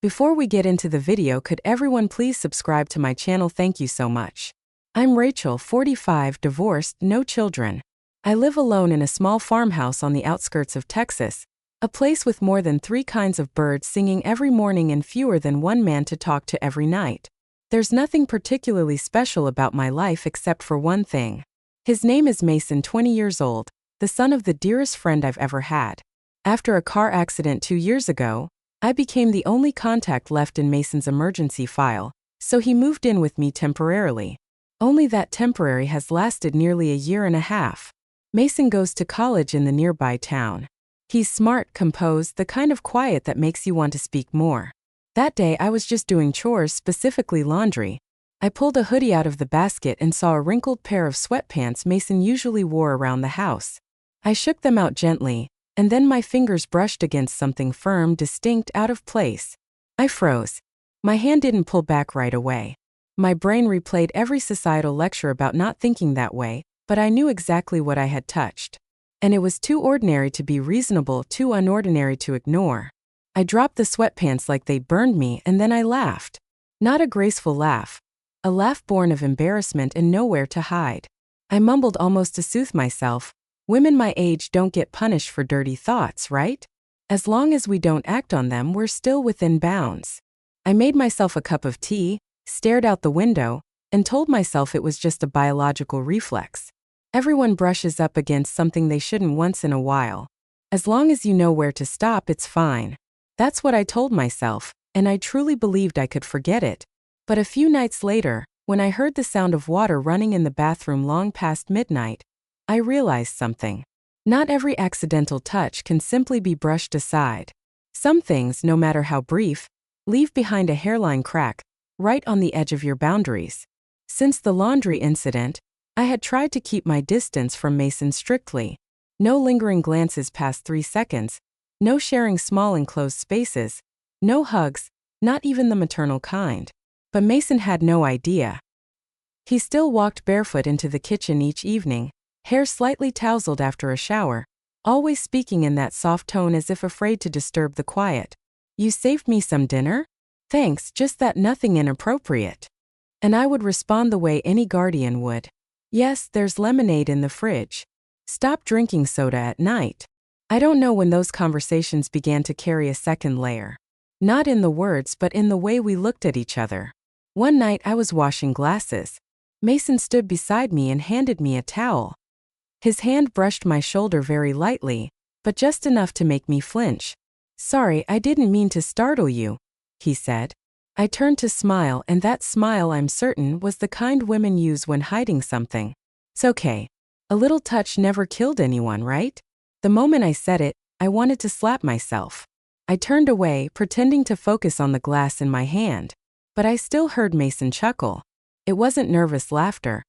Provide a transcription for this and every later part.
Before we get into the video, could everyone please subscribe to my channel? Thank you so much. I'm Rachel, 45, divorced, no children. I live alone in a small farmhouse on the outskirts of Texas, a place with more than 3 kinds of birds singing every morning and fewer than one man to talk to every night. There's nothing particularly special about my life except for one thing. His name is Mason, 20 years old, the son of the dearest friend I've ever had. After a car accident 2 years ago, I became the only contact left in Mason's emergency file, so he moved in with me temporarily. Only that temporary has lasted nearly a year and a half. Mason goes to college in the nearby town. He's smart, composed, the kind of quiet that makes you want to speak more. That day I was just doing chores, specifically laundry. I pulled a hoodie out of the basket and saw a wrinkled pair of sweatpants Mason usually wore around the house. I shook them out gently, and then my fingers brushed against something firm, distinct, out of place. I froze. My hand didn't pull back right away. My brain replayed every societal lecture about not thinking that way, but I knew exactly what I had touched. And it was too ordinary to be reasonable, too unordinary to ignore. I dropped the sweatpants like they burned me, and then I laughed. Not a graceful laugh. A laugh born of embarrassment and nowhere to hide. I mumbled almost to soothe myself. Women my age don't get punished for dirty thoughts, right? As long as we don't act on them, we're still within bounds. I made myself a cup of tea, stared out the window, and told myself it was just a biological reflex. Everyone brushes up against something they shouldn't once in a while. As long as you know where to stop, it's fine. That's what I told myself, and I truly believed I could forget it. But a few nights later, when I heard the sound of water running in the bathroom long past midnight, I realized something. Not every accidental touch can simply be brushed aside. Some things, no matter how brief, leave behind a hairline crack, right on the edge of your boundaries. Since the laundry incident, I had tried to keep my distance from Mason strictly. No lingering glances past 3 seconds, no sharing small enclosed spaces, no hugs, not even the maternal kind. But Mason had no idea. He still walked barefoot into the kitchen each evening, hair slightly tousled after a shower, always speaking in that soft tone as if afraid to disturb the quiet. "You saved me some dinner? Thanks, just that, nothing inappropriate." And I would respond the way any guardian would. "Yes, there's lemonade in the fridge. Stop drinking soda at night." I don't know when those conversations began to carry a second layer. Not in the words, but in the way we looked at each other. One night I was washing glasses. Mason stood beside me and handed me a towel. His hand brushed my shoulder very lightly, but just enough to make me flinch. "Sorry, I didn't mean to startle you," he said. I turned to smile, and that smile, I'm certain, was the kind women use when hiding something. "It's okay. A little touch never killed anyone, right?" The moment I said it, I wanted to slap myself. I turned away, pretending to focus on the glass in my hand. But I still heard Mason chuckle. It wasn't nervous laughter.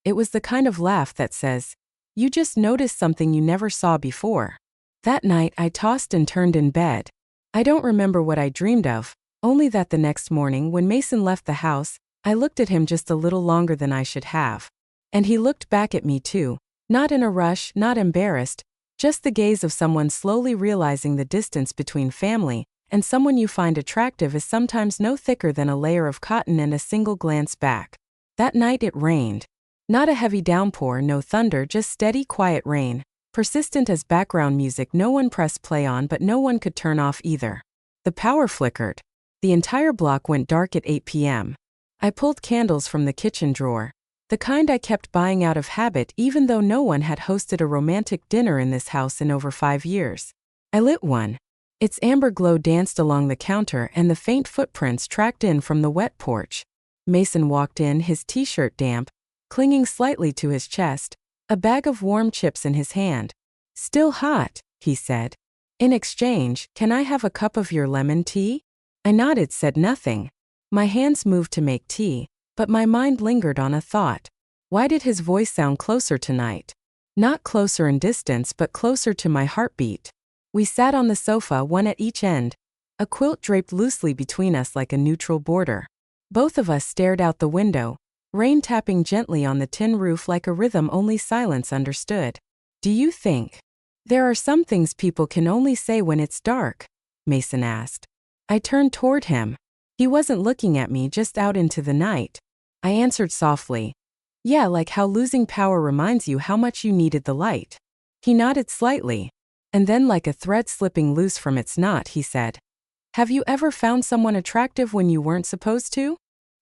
It was the kind of laugh that says, "You just noticed something you never saw before." That night I tossed and turned in bed. I don't remember what I dreamed of, only that the next morning when Mason left the house, I looked at him just a little longer than I should have. And he looked back at me too, not in a rush, not embarrassed, just the gaze of someone slowly realizing the distance between family and someone you find attractive is sometimes no thicker than a layer of cotton, and a single glance back. That night it rained. Not a heavy downpour, no thunder, just steady, quiet rain, persistent as background music no one pressed play on but no one could turn off either. The power flickered. The entire block went dark at 8 p.m. I pulled candles from the kitchen drawer. The kind I kept buying out of habit even though no one had hosted a romantic dinner in this house in over 5 years. I lit one. Its amber glow danced along the counter and the faint footprints tracked in from the wet porch. Mason walked in, his t-shirt damp, clinging slightly to his chest, a bag of warm chips in his hand. "Still hot," he said. "In exchange, can I have a cup of your lemon tea?" I nodded, said nothing. My hands moved to make tea, but my mind lingered on a thought. Why did his voice sound closer tonight? Not closer in distance, but closer to my heartbeat. We sat on the sofa, one at each end, a quilt draped loosely between us like a neutral border. Both of us stared out the window, rain tapping gently on the tin roof like a rhythm only silence understood. "Do you think there are some things people can only say when it's dark?" Mason asked. I turned toward him. He wasn't looking at me, just out into the night. I answered softly. Yeah, like how losing power reminds you how much you needed the light. He nodded slightly. And then, like a thread slipping loose from its knot, he said, have you ever found someone attractive when you weren't supposed to?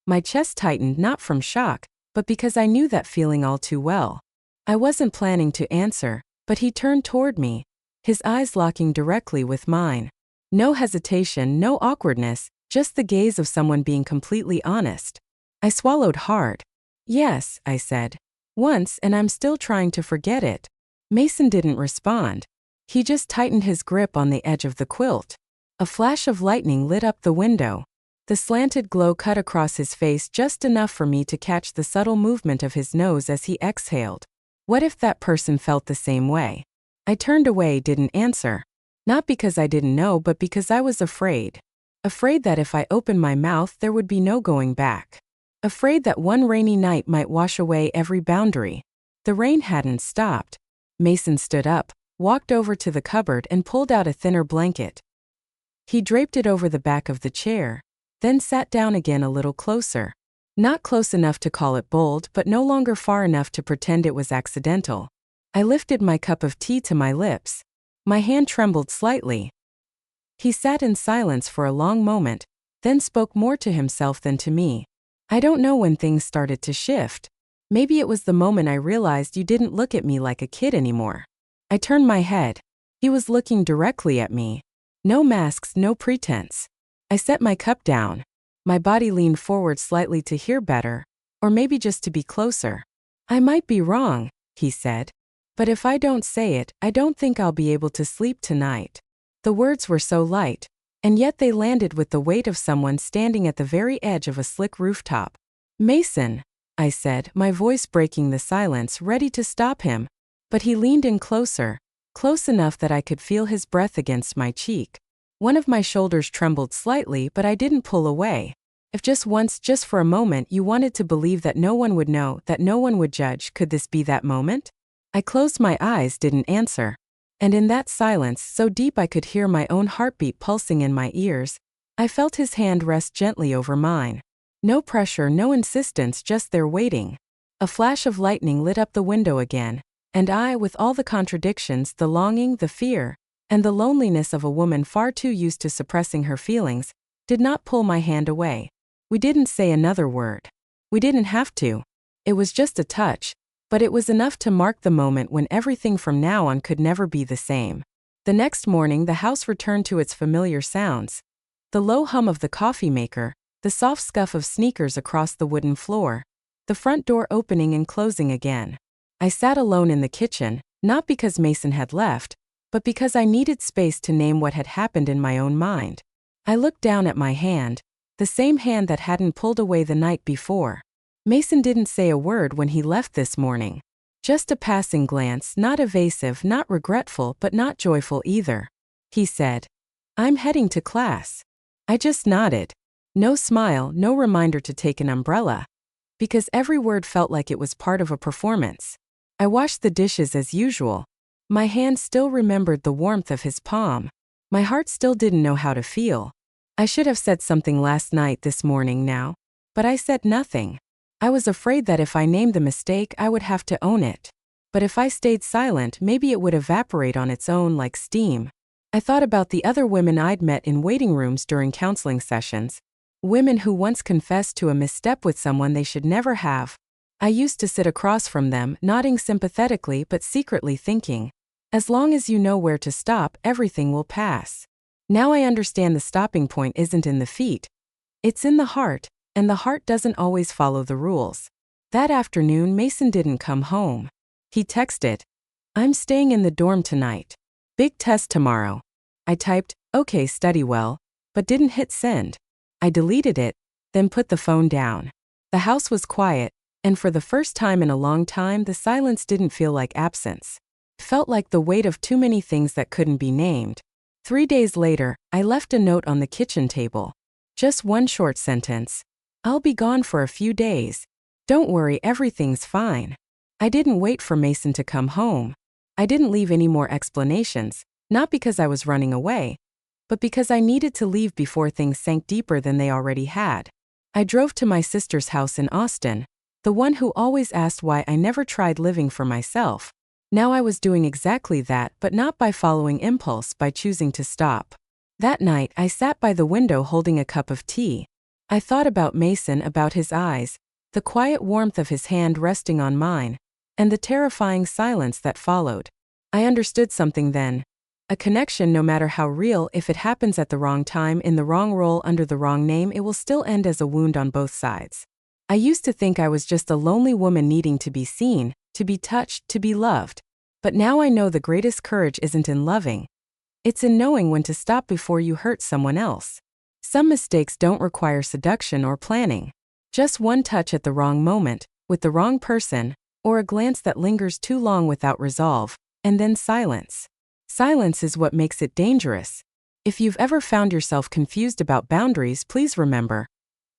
My chest tightened, not from shock, but because I knew that feeling all too well. I wasn't planning to answer, but he turned toward me, his eyes locking directly with mine. No hesitation, no awkwardness, just the gaze of someone being completely honest. I swallowed hard. Yes, I said. Once, and I'm still trying to forget it. Mason didn't respond. He just tightened his grip on the edge of the quilt. A flash of lightning lit up the window. The slanted glow cut across his face just enough for me to catch the subtle movement of his nose as he exhaled. What if that person felt the same way? I turned away, didn't answer. Not because I didn't know, but because I was afraid. Afraid that if I opened my mouth, there would be no going back. Afraid that one rainy night might wash away every boundary. The rain hadn't stopped. Mason stood up, walked over to the cupboard and pulled out a thinner blanket. He draped it over the back of the chair, then sat down again a little closer. Not close enough to call it bold, but no longer far enough to pretend it was accidental. I lifted my cup of tea to my lips. My hand trembled slightly. He sat in silence for a long moment, then spoke more to himself than to me. I don't know when things started to shift. Maybe it was the moment I realized you didn't look at me like a kid anymore. I turned my head. He was looking directly at me. No masks, no pretense. I set my cup down. My body leaned forward slightly to hear better, or maybe just to be closer. I might be wrong, he said. But if I don't say it, I don't think I'll be able to sleep tonight. The words were so light, and yet they landed with the weight of someone standing at the very edge of a slick rooftop. Mason, I said, my voice breaking the silence, ready to stop him. But he leaned in closer, close enough that I could feel his breath against my cheek. One of my shoulders trembled slightly, but I didn't pull away. If just once, just for a moment, you wanted to believe that no one would know, that no one would judge, could this be that moment? I closed my eyes, didn't answer. And in that silence, so deep I could hear my own heartbeat pulsing in my ears, I felt his hand rest gently over mine. No pressure, no insistence, just there waiting. A flash of lightning lit up the window again, and I, with all the contradictions, the longing, the fear, and the loneliness of a woman far too used to suppressing her feelings, did not pull my hand away. We didn't say another word. We didn't have to. It was just a touch, but it was enough to mark the moment when everything from now on could never be the same. The next morning, the house returned to its familiar sounds. The low hum of the coffee maker, the soft scuff of sneakers across the wooden floor, the front door opening and closing again. I sat alone in the kitchen, not because Mason had left, but because I needed space to name what had happened in my own mind. I looked down at my hand, the same hand that hadn't pulled away the night before. Mason didn't say a word when he left this morning. Just a passing glance, not evasive, not regretful, but not joyful either. He said, I'm heading to class. I just nodded. No smile, no reminder to take an umbrella. Because every word felt like it was part of a performance. I washed the dishes as usual. My hand still remembered the warmth of his palm. My heart still didn't know how to feel. I should have said something last night, this morning now. But I said nothing. I was afraid that if I named the mistake, I would have to own it. But if I stayed silent, maybe it would evaporate on its own like steam. I thought about the other women I'd met in waiting rooms during counseling sessions. Women who once confessed to a misstep with someone they should never have. I used to sit across from them, nodding sympathetically but secretly thinking, as long as you know where to stop, everything will pass. Now I understand the stopping point isn't in the feet. It's in the heart, and the heart doesn't always follow the rules. That afternoon, Mason didn't come home. He texted, I'm staying in the dorm tonight. Big test tomorrow. I typed, okay, study well, but didn't hit send. I deleted it, then put the phone down. The house was quiet, and for the first time in a long time, the silence didn't feel like absence. It felt like the weight of too many things that couldn't be named. 3 days later, I left a note on the kitchen table. Just one short sentence. I'll be gone for a few days. Don't worry, everything's fine. I didn't wait for Mason to come home. I didn't leave any more explanations, not because I was running away, but because I needed to leave before things sank deeper than they already had. I drove to my sister's house in Austin, the one who always asked why I never tried living for myself. Now I was doing exactly that, but not by following impulse, by choosing to stop. That night, I sat by the window holding a cup of tea. I thought about Mason, about his eyes, the quiet warmth of his hand resting on mine, and the terrifying silence that followed. I understood something then. A connection, no matter how real, if it happens at the wrong time, in the wrong role, under the wrong name, it will still end as a wound on both sides. I used to think I was just a lonely woman needing to be seen, to be touched, to be loved. But now I know the greatest courage isn't in loving. It's in knowing when to stop before you hurt someone else. Some mistakes don't require seduction or planning. Just one touch at the wrong moment, with the wrong person, or a glance that lingers too long without resolve, and then silence. Silence is what makes it dangerous. If you've ever found yourself confused about boundaries, please remember,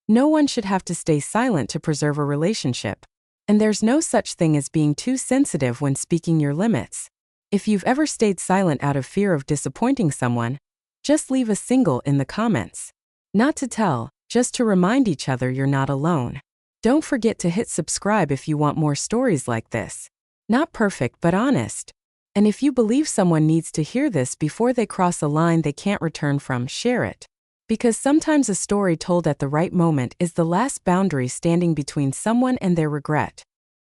no one should have to stay silent to preserve a relationship. And there's no such thing as being too sensitive when speaking your limits. If you've ever stayed silent out of fear of disappointing someone, just leave a single in the comments. Not to tell, just to remind each other you're not alone. Don't forget to hit subscribe if you want more stories like this. Not perfect, but honest. And if you believe someone needs to hear this before they cross a line they can't return from, share it. Because sometimes a story told at the right moment is the last boundary standing between someone and their regret.